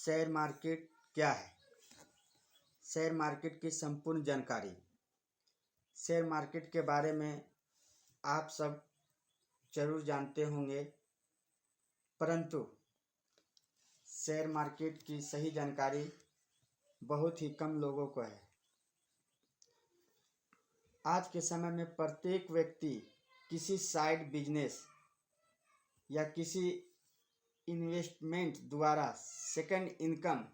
Share market क्या है? Share market की संपूर्ण जानकारी। शेयर मार्केट के बारे में आप सब जरूर जानते होंगे, परंतु शेयर मार्केट की सही जानकारी बहुत ही कम लोगों को है। आज के समय में प्रत्येक व्यक्ति किसी साइड बिजनेस या किसी इन्वेस्टमेंट द्वारा सेकंड इनकम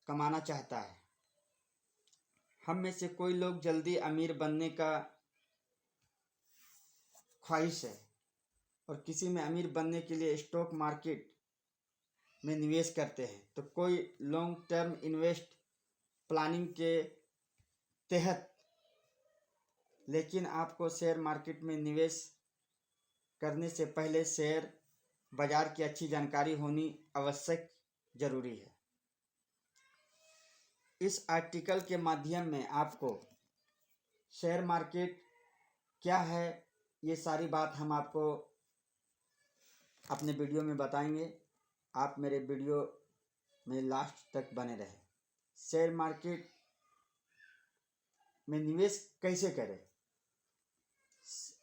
कमाना चाहता है। हम में से कोई लोग जल्दी अमीर बनने का ख्वाहिश है और किसी में अमीर बनने के लिए स्टॉक मार्केट में निवेश करते हैं, तो कोई लॉन्ग टर्म इन्वेस्ट प्लानिंग के तहत। लेकिन आपको शेयर मार्केट में निवेश करने से पहले शेयर बाजार की अच्छी जानकारी होनी आवश्यक जरूरी है। इस आर्टिकल के माध्यम में आपको शेयर मार्केट क्या है, ये सारी बात हम आपको अपने वीडियो में बताएंगे। आप मेरे वीडियो में लास्ट तक बने रहें। शेयर मार्केट में निवेश कैसे करें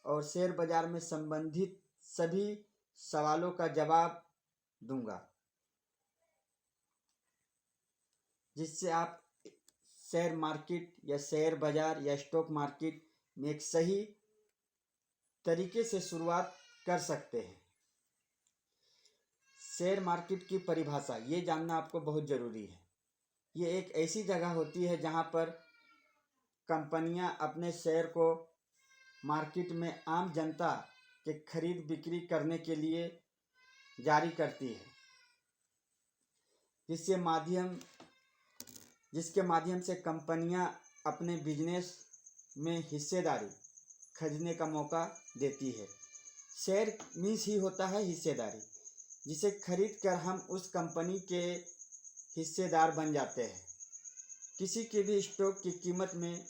और शेयर बाजार में संबंधित सभी सवालों का जवाब दूंगा, जिससे आप शेयर मार्केट या शेयर बाजार या स्टॉक मार्केट में एक सही तरीके से शुरुआत कर सकते हैं। शेयर मार्केट की परिभाषा ये जानना आपको बहुत ज़रूरी है। ये एक ऐसी जगह होती है जहां पर कंपनियां अपने शेयर को मार्केट में आम जनता के खरीद बिक्री करने के लिए जारी करती है, जिसके माध्यम से कंपनियां अपने बिजनेस में हिस्सेदारी खरीदने का मौका देती है। शेयर मीन्स ही होता है हिस्सेदारी, जिसे खरीद कर हम उस कंपनी के हिस्सेदार बन जाते हैं। किसी के भी स्टॉक की कीमत में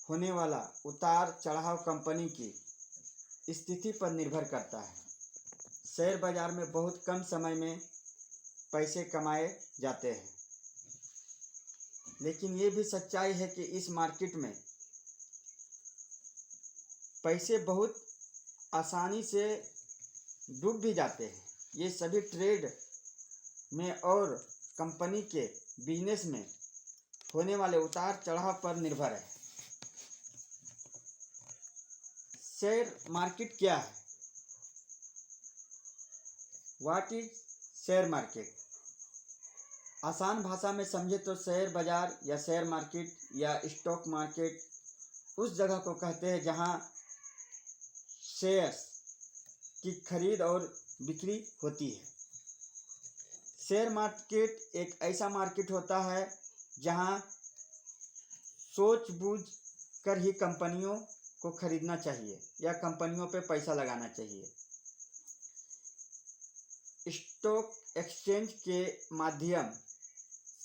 होने वाला उतार चढ़ाव कंपनी की स्थिति पर निर्भर करता है। शेयर बाजार में बहुत कम समय में पैसे कमाए जाते हैं, लेकिन ये भी सच्चाई है कि इस मार्केट में पैसे बहुत आसानी से डूब भी जाते हैं। ये सभी ट्रेड में और कंपनी के बिजनेस में होने वाले उतार चढ़ाव पर निर्भर है। शेयर मार्केट क्या है? What is share market? आसान भाषा में समझे तो शेयर बाजार या शेयर मार्केट या स्टॉक मार्केट उस जगह को कहते हैं जहां शेयर्स की खरीद और बिक्री होती है। शेयर मार्केट एक ऐसा मार्केट होता है जहां सोच बूझ कर ही कंपनियों को खरीदना चाहिए या कंपनियों पे पैसा लगाना चाहिए। स्टॉक एक्सचेंज के माध्यम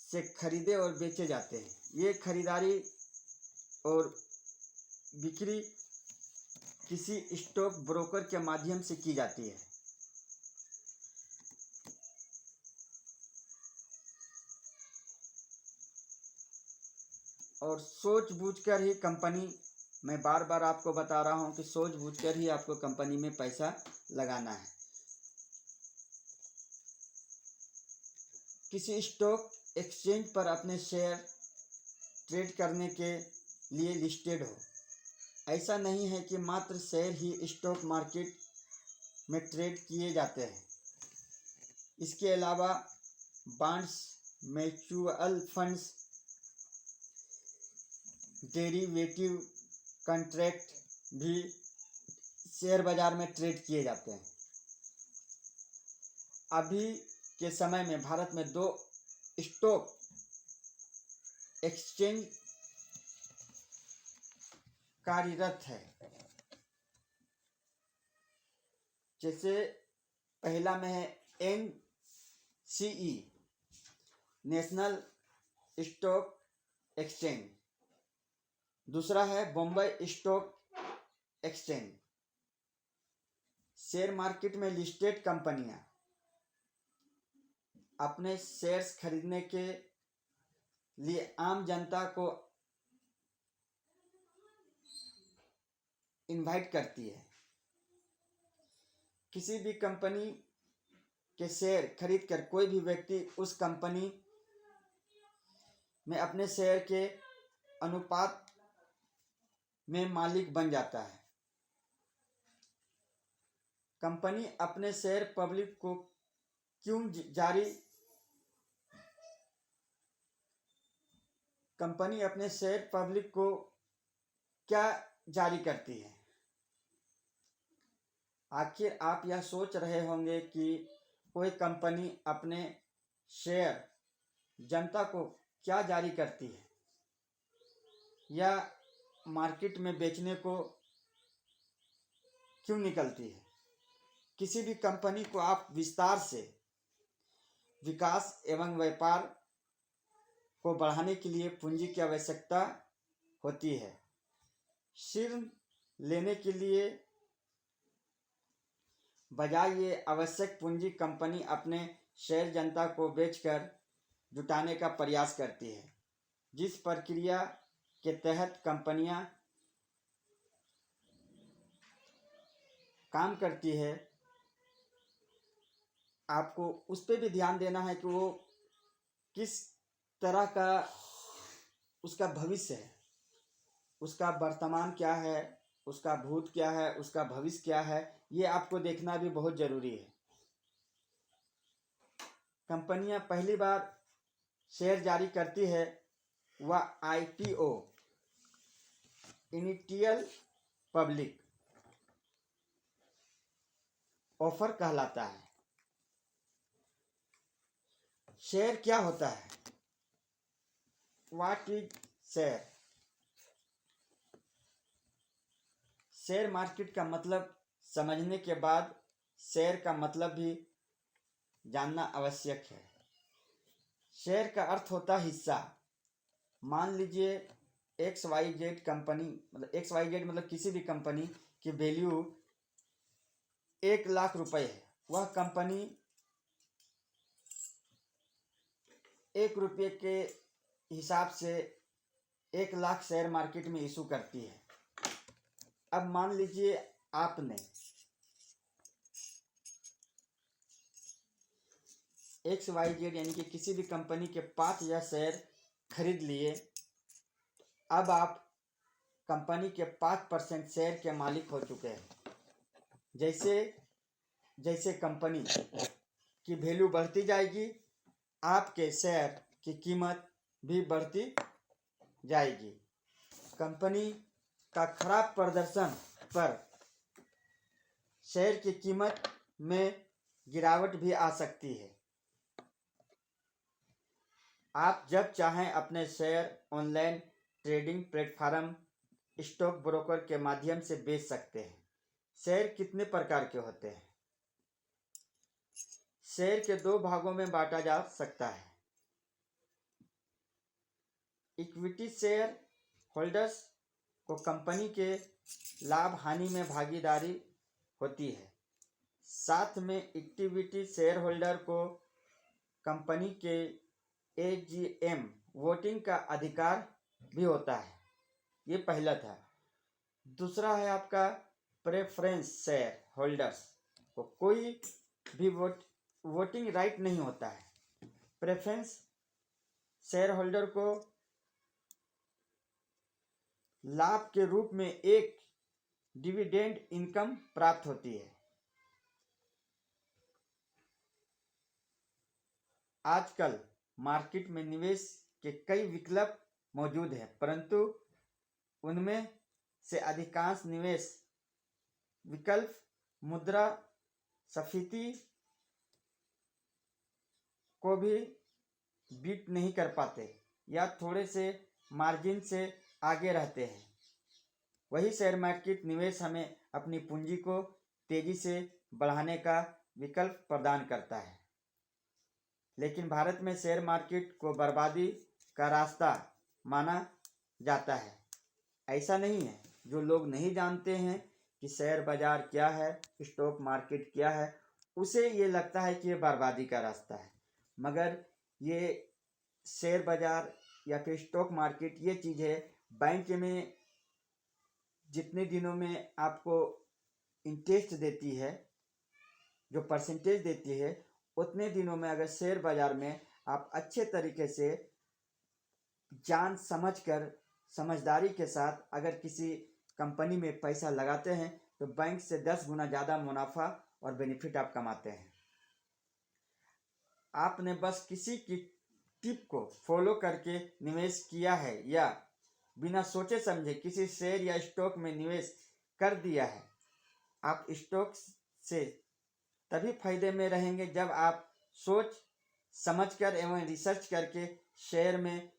से खरीदे और बेचे जाते हैं। ये खरीदारी और बिक्री किसी स्टॉक ब्रोकर के माध्यम से की जाती है। और सोच बूझकर ही कंपनी, मैं बार बार आपको बता रहा हूं कि सोच बूझकर ही आपको कंपनी में पैसा लगाना है। किसी स्टॉक एक्सचेंज पर अपने शेयर ट्रेड करने के लिए लिस्टेड हो। ऐसा नहीं है कि मात्र शेयर ही स्टॉक मार्केट में ट्रेड किए जाते हैं। इसके अलावा bonds, mutual funds, derivative contract भी शेयर बाजार में ट्रेड किए जाते हैं। अभी के समय में भारत में 2 स्टॉक एक्सचेंज कार्यरत है। जैसे पहला में है NSE, नेशनल स्टॉक एक्सचेंज। दूसरा है Bombay stock exchange. Share market में लिस्टेड कंपनियां अपने शेयर्स खरीदने के लिए आम जनता को इनवाइट करती है। किसी भी कंपनी के शेयर खरीदकर कोई भी व्यक्ति उस कंपनी में अपने शेयर के अनुपात में मालिक बन जाता है। कंपनी अपने शेयर पब्लिक को क्यों जारी कंपनी अपने शेयर पब्लिक को क्या जारी करती है? आखिर आप यह सोच रहे होंगे कि कोई कंपनी अपने शेयर जनता को क्या जारी करती है या मार्केट में बेचने को क्यों निकलती है। किसी भी कंपनी को आप विस्तार से विकास एवं व्यापार को बढ़ाने के लिए पूंजी की आवश्यकता होती है। ऋण लेने के लिए बजाय ये आवश्यक पूंजी कंपनी अपने शेयर जनता को बेचकर जुटाने का प्रयास करती है, जिस प्रक्रिया के तहत कंपनियां काम करती है। आपको उस पर भी ध्यान देना है कि वो किस तरह का उसका भविष्य है, उसका वर्तमान क्या है, उसका भूत क्या है, उसका भविष्य क्या है, ये आपको देखना भी बहुत जरूरी है। कंपनियां पहली बार शेयर जारी करती है वह IPO इनिशियल पब्लिक ऑफर कहलाता है। शेयर क्या होता है? What is share? Share market का मतलब समझने के बाद शेयर का मतलब भी जानना आवश्यक है। शेयर का अर्थ होता है हिस्सा। मान लीजिए XYZ कंपनी XYZ मतलब किसी भी कंपनी की वैल्यू 1 लाख रुपए है। वह कंपनी 1 रुपये के हिसाब से 1 लाख शेयर मार्केट में इशू करती है। अब मान लीजिए आपने XYZ यानी कि किसी भी कंपनी के 5,000 शेयर खरीद लिए। अब आप कंपनी के 5% शेयर के मालिक हो चुके हैं। जैसे जैसे कंपनी की वैल्यू बढ़ती जाएगी, आपके शेयर की कीमत भी बढ़ती जाएगी। कंपनी का खराब प्रदर्शन पर शेयर की कीमत में गिरावट भी आ सकती है। आप जब चाहें अपने share online trading platform stock broker के माध्यम से बेच सकते हैं। शेयर कितने प्रकार के होते हैं? शेयर के 2 भागों में बांटा जा सकता है। इक्विटी शेयर होल्डर्स को कंपनी के लाभ हानि में भागीदारी होती है। साथ में इक्विटी शेयर होल्डर को कंपनी के AGM वोटिंग का अधिकार भी होता है। ये पहला था। दूसरा है आपका प्रेफरेंस शेयर होल्डर्स को कोई भी वोटिंग राइट नहीं होता है। प्रेफरेंस शेयर होल्डर को लाभ के रूप में एक डिविडेंड इनकम प्राप्त होती है। आजकल मार्केट में निवेश के कई विकल्प मौजूद हैं, परंतु उनमें से अधिकांश निवेश विकल्प मुद्रास्फीति को भी बीट नहीं कर पाते या थोड़े से मार्जिन से आगे रहते हैं। वही शेयर मार्केट निवेश हमें अपनी पूंजी को तेजी से बढ़ाने का विकल्प प्रदान करता है। लेकिन भारत में शेयर मार्केट को बर्बादी का रास्ता माना जाता है। ऐसा नहीं है। जो लोग नहीं जानते हैं कि शेयर बाजार क्या है, स्टॉक मार्केट क्या है, उसे ये लगता है कि ये बर्बादी का रास्ता है। मगर ये शेयर बाज़ार या फिर स्टॉक मार्केट ये चीज़ है, बैंक में जितने दिनों में आपको इंटरेस्ट देती है, जो परसेंटेज देती है, उतने दिनों में अगर शेयर बाज़ार में आप अच्छे तरीके से जान समझ कर समझदारी के साथ अगर किसी कंपनी में पैसा लगाते हैं तो बैंक से 10 गुना ज़्यादा मुनाफा और बेनिफिट आप कमाते हैं। आपने बस किसी की टिप को फॉलो करके निवेश किया है या बिना सोचे समझे किसी शेयर या स्टॉक में निवेश कर दिया है। आप स्टॉक से तभी फायदे में रहेंगे जब आप सोच समझकर एवं रिसर्च करके शेयर में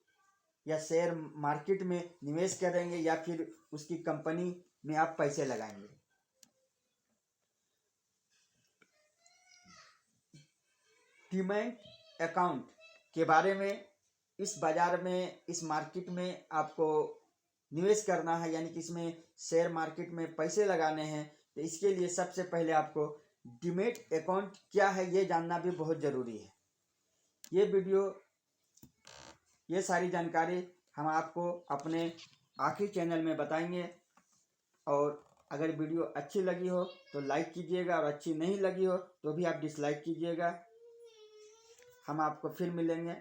या शेयर मार्केट में निवेश करेंगे या फिर उसकी कंपनी में आप पैसे लगाएंगे। डीमैट अकाउंट के बारे में, इस बाज़ार में, इस मार्केट में आपको निवेश करना है, यानी कि इसमें शेयर मार्केट में पैसे लगाने हैं, तो इसके लिए सबसे पहले आपको डीमैट अकाउंट क्या है ये जानना भी बहुत ज़रूरी है। ये वीडियो, ये सारी जानकारी हम आपको अपने आखिरी चैनल में बताएंगे। और अगर वीडियो अच्छी लगी हो तो लाइक कीजिएगा और अच्छी नहीं लगी हो तो भी आप डिसलाइक कीजिएगा। हम आपको फिर मिलेंगे।